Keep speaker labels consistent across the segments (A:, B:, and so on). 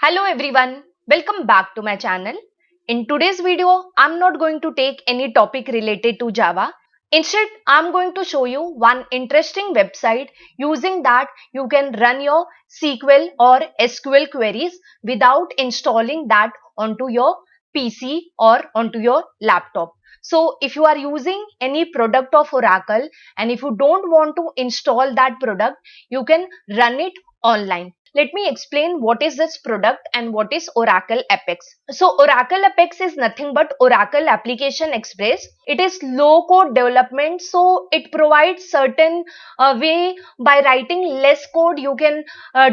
A: Hello everyone, welcome back to my channel. In today's video, I'm not going to take any topic related to Java. Instead, I'm going to show you one interesting website using that you can run your SQL or SQL queries without installing that onto your PC or onto your laptop. So if you are using any product of Oracle and if you don't want to install that product, you can run it online. Let me explain what is this product and what is Oracle Apex. So Oracle Apex is nothing but Oracle Application Express. It is low code development, so it provides certain way by writing less code you can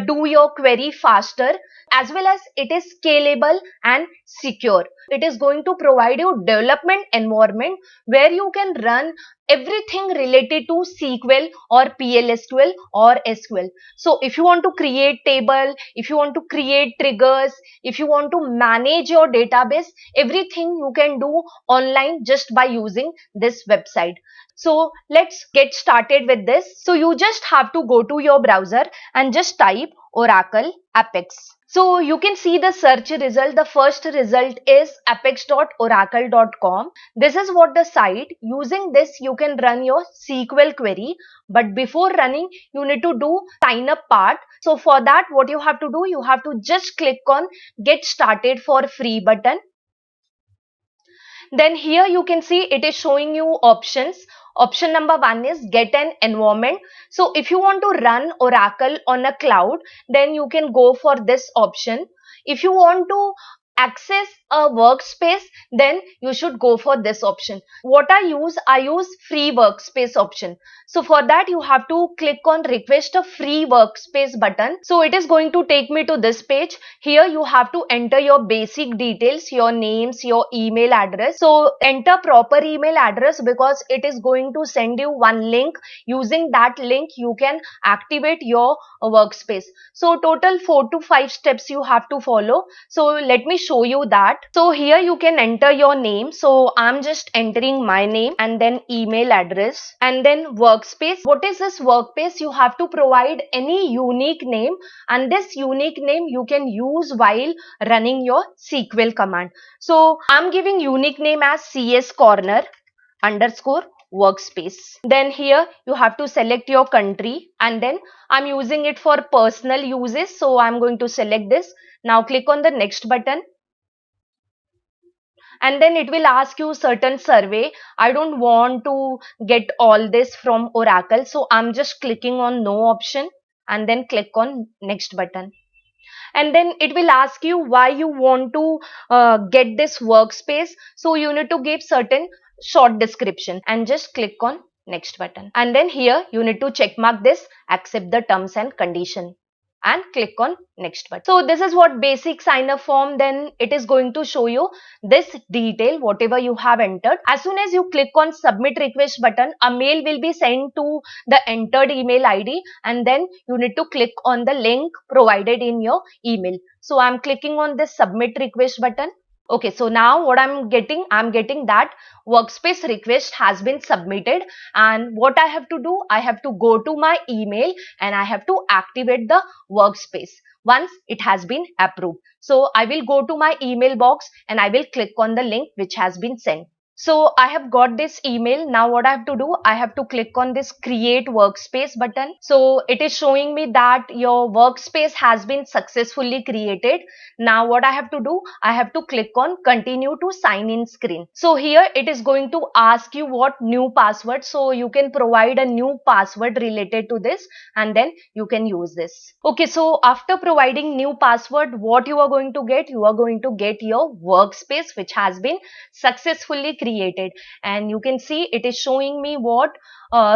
A: do your query faster, as well as it is scalable and secure. It is going to provide you development environment where you can run everything related to SQL or PLSQL or SQL. So if you want to create table, if you want to create triggers, if you want to manage your database, everything you can do online just by using this website. So let's get started with this. So you just have to go to your browser and just type Oracle Apex. So you can see the search result. The first result is apex.oracle.com. This is what the site. Using this, you can run your SQL query. But before running, you need to do sign up part. So for that, what you have to do, you have to just click on get started for free button. Then here you can see it is showing you options. Option number 1 is get an environment. So if you want to run Oracle on a cloud, then you can go for this option. If you want to access a workspace, then you should go for this option. What I use free workspace option. So for that you have to click on request a free workspace button. So it is going to take me to this page. Here you have to enter your basic details, your names, your email address. So enter proper email address because it is going to send you one link. Using that link you can activate your workspace. So total 4 to 5 steps you have to follow. So let me show you that. So here you can enter your name. So I'm just entering my name and then email address and then workspace. What is this workspace? You have to provide any unique name, and this unique name you can use while running your SQL command. So I'm giving unique name as CS corner underscore workspace. Then here you have to select your country, and then I'm using it for personal uses, so I'm going to select this. Now click on the next button, and then it will ask you certain survey. I don't want to get all this from Oracle, so I'm just clicking on no option and then click on next button. And then it will ask you why you want to get this workspace. So you need to give certain short description and just click on next button. And then here you need to check mark this accept the terms and condition and click on next button. So this is what basic sign up form. Then it is going to show you this detail whatever you have entered. As soon as you click on submit request button, a mail will be sent to the entered email ID, and then you need to click on the link provided in your email. So I'm clicking on this submit request button. Okay, so now what I'm getting that workspace request has been submitted, and what I have to do, I have to go to my email and I have to activate the workspace once it has been approved. So I will go to my email box and I will click on the link which has been sent. So I have got this email. Now what I have to do, I have to click on this create workspace button. So it is showing me that your workspace has been successfully created. Now what I have to do, I have to click on continue to sign in screen. So here it is going to ask you what new password. So you can provide a new password related to this and then you can use this. Okay, so after providing new password, what you are going to get? You are going to get your workspace which has been successfully created, and you can see it is showing me what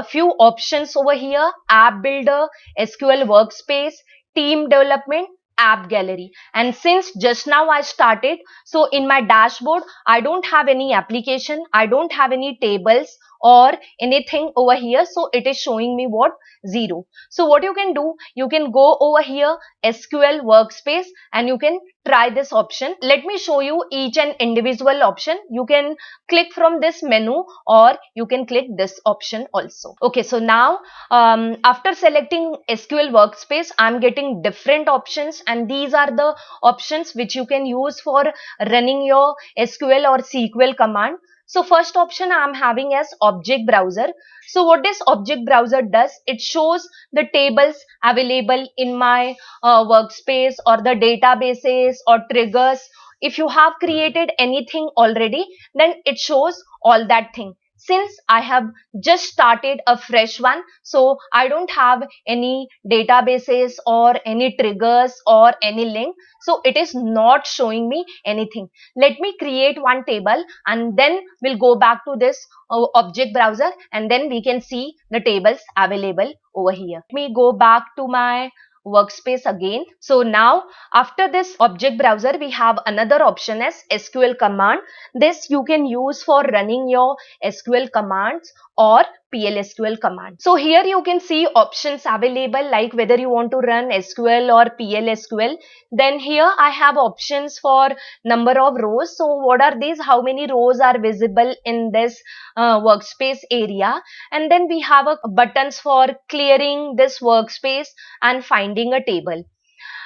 A: few options over here: app builder, SQL workspace, team development, app gallery. And since just now I started, so in my dashboard I don't have any application, I don't have any tables or anything over here. So it is showing me what? 0. So what you can do, you can go over here SQL workspace and you can try this option. Let me show you each and individual option. You can click from this menu or you can click this option also. Okay, so now after selecting SQL workspace, I'm getting different options, and these are the options which you can use for running your SQL or SQL command. So first option I'm having as object browser. So what this object browser does, it shows the tables available in my workspace or the databases or triggers. If you have created anything already, then it shows all that thing. Since I have just started a fresh one, so I don't have any databases or any triggers or any link, so it is not showing me anything. Let me create one table and then we'll go back to this object browser, and then we can see the tables available over here. Let me go back to my workspace again. So now after this object browser, we have another option as SQL command. This you can use for running your SQL commands or PLSQL command. So here you can see options available, like whether you want to run SQL or PLSQL. Then here I have options for number of rows. So what are these? How many rows are visible in this workspace area? And then we have buttons for clearing this workspace and finding a table.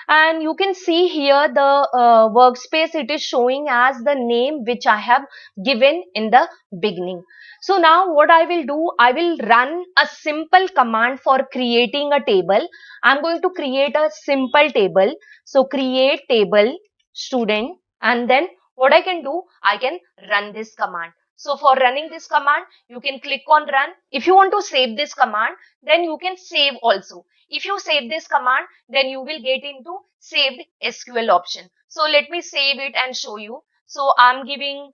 A: And you can see here the workspace, it is showing as the name which I have given in the beginning. So now what I will do, I will run a simple command for creating a table. I'm going to create a simple table. So create table student, and then what I can do, I can run this command. So for running this command, you can click on run. If you want to save this command, then you can save also. If you save this command, then you will get into saved SQL option. So let me save it and show you. So I'm giving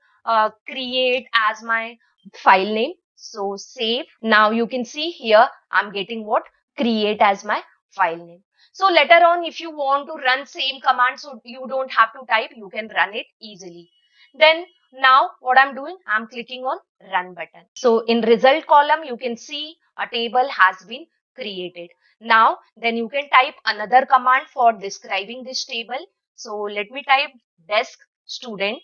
A: create as my file name. So save. Now you can see here I'm getting what? Create as my file name. So later on, if you want to run same command, so you don't have to type, you can run it easily. Then now what I'm doing, I'm clicking on run button. So in result column, you can see a table has been created. Now then you can type another command for describing this table. So let me type desk student,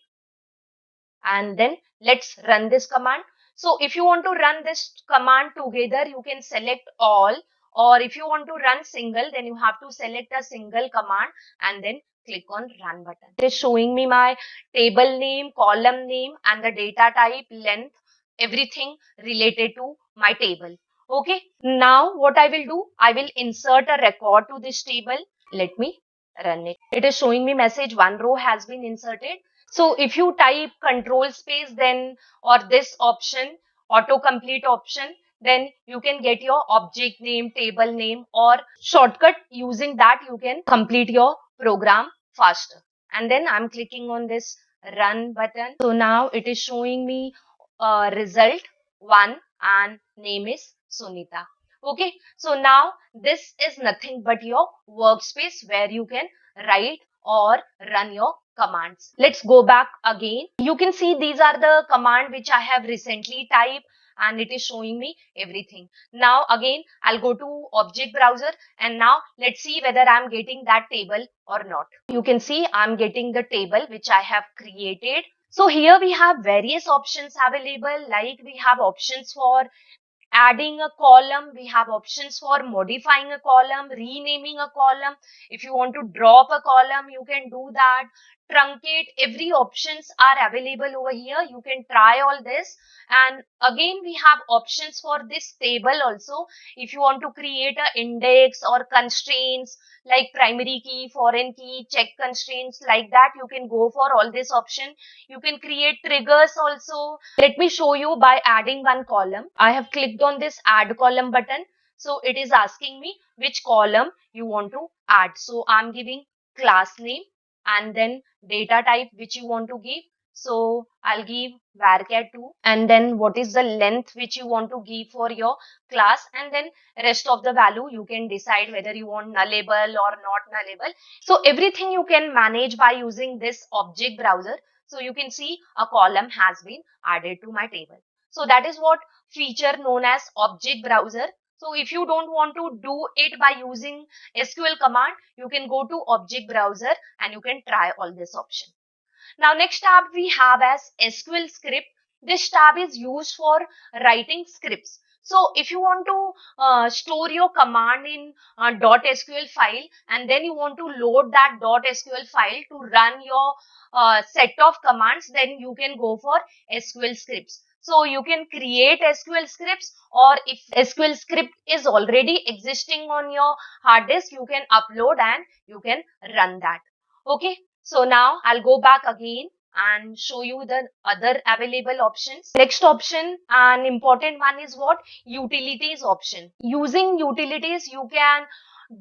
A: and then let's run this command. So if you want to run this command together, you can select all, or if you want to run single, then you have to select a single command and then click on run button. It is showing me my table name, column name, and the data type, length, everything related to my table. Okay, now what I will do, I will insert a record to this table. Let me run it. It is showing me message one row has been inserted. So if you type control space, then or this option, autocomplete option, then you can get your object name, table name, or shortcut. Using that, you can complete your program faster. And then I'm clicking on this run button. So now it is showing me result 1 and name is Sunita. Okay, so now this is nothing but your workspace where you can write or run your commands. Let's go back again. You can see these are the command which I have recently typed, and it is showing me everything. Now again, I'll go to object browser, and now let's see whether I'm getting that table or not. You can see I'm getting the table which I have created. So here we have various options available, like we have options for adding a column, we have options for modifying a column, renaming a column. If you want to drop a column, you can do that. Truncate, every options are available over here. You can try all this. And again, we have options for this table also. If you want to create an index or constraints like primary key, foreign key, check constraints, like that, you can go for all this option. You can create triggers also. Let me show you by adding one column. I have clicked on this add column button. So it is asking me which column you want to add. So I'm giving class name and then data type which you want to give. So I'll give varchar2, and then what is the length which you want to give for your class, and then rest of the value you can decide whether you want nullable or not nullable. So everything you can manage by using this object browser. So you can see a column has been added to my table. So that is what feature known as object browser. So if you don't want to do it by using SQL command, you can go to object browser and you can try all this option. Now next tab we have as SQL script. This tab is used for writing scripts. So if you want to store your command in .sql file and then you want to load that .sql file to run your set of commands, then you can go for SQL scripts. So you can create SQL scripts, or if SQL script is already existing on your hard disk, you can upload and you can run that. Okay. So now I'll go back again and show you the other available options. Next option, an important one, is what? Utilities option. Using utilities, you can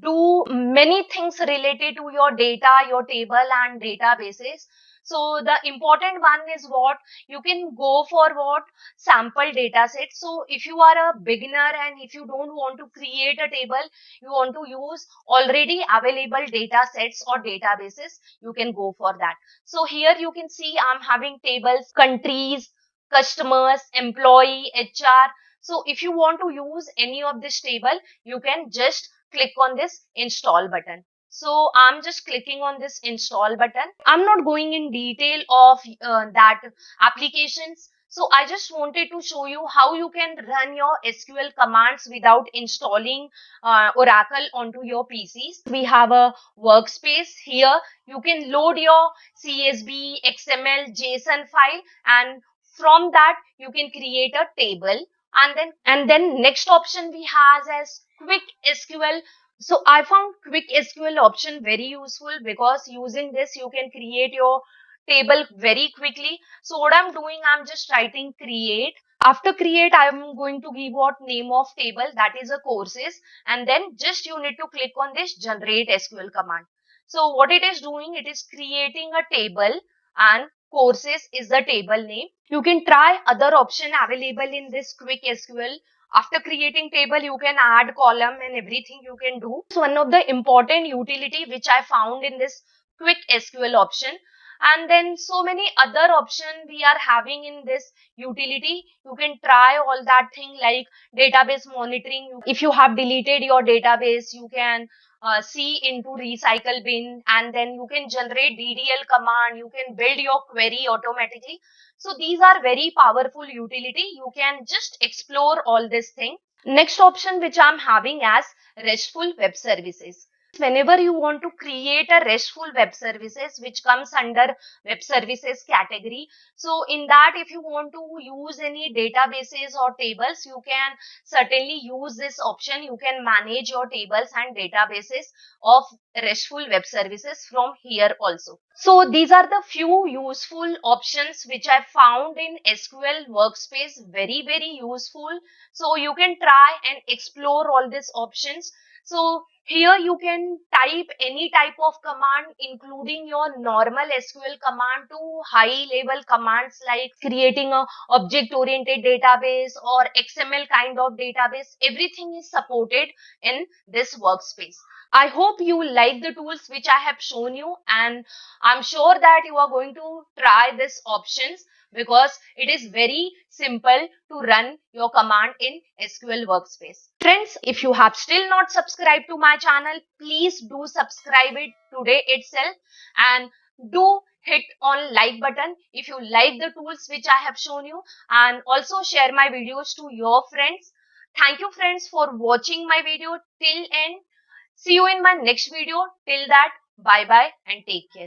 A: do many things related to your data, your table and databases. So the important one is what? You can go for what? Sample data set. So if you are a beginner and if you don't want to create a table, you want to use already available data sets or databases, you can go for that. So here you can see I'm having tables, countries, customers, employee, HR. So if you want to use any of this table, you can just click on this install button. So I'm just clicking on this install button. I'm not going in detail of that applications. So I just wanted to show you how you can run your SQL commands without installing Oracle onto your PCs. We have a workspace here. You can load your CSV, XML, JSON file, and from that you can create a table. And then next option we have as quick SQL. So I found quick SQL option very useful because using this you can create your table very quickly. So what I'm doing, I'm just writing create. After create, I'm going to give what name of table, that is a courses, and then just you need to click on this generate SQL command. So what it is doing, it is creating a table and courses is the table name. You can try other option available in this quick SQL. After creating table, you can add column and everything you can do. So one of the important utility which I found in this quick SQL option. And then so many other option we are having in this utility. You can try all that thing like database monitoring. If you have deleted your database, you can see into recycle bin, and then you can generate DDL command. You can build your query automatically. So these are very powerful utility. You can just explore all this thing. Next option which I'm having as RESTful web services. Whenever you want to create a RESTful web services which comes under web services category, so in that if you want to use any databases or tables, you can certainly use this option. You can manage your tables and databases of RESTful web services from here also. So these are the few useful options which I found in SQL Workspace, very useful. So you can try and explore all these options. So here you can type any type of command, including your normal SQL command to high level commands like creating a object oriented database or XML kind of database. Everything is supported in this workspace. I hope you like the tools which I have shown you, and I'm sure that you are going to try these options because it is very simple to run your command in SQL Workspace. Friends, if you have still not subscribed to my channel, please do subscribe it today itself, and do hit on like button if you like the tools which I have shown you, and also share my videos to your friends. Thank you friends for watching my video till end. See you in my next video. Till that, bye bye and take care.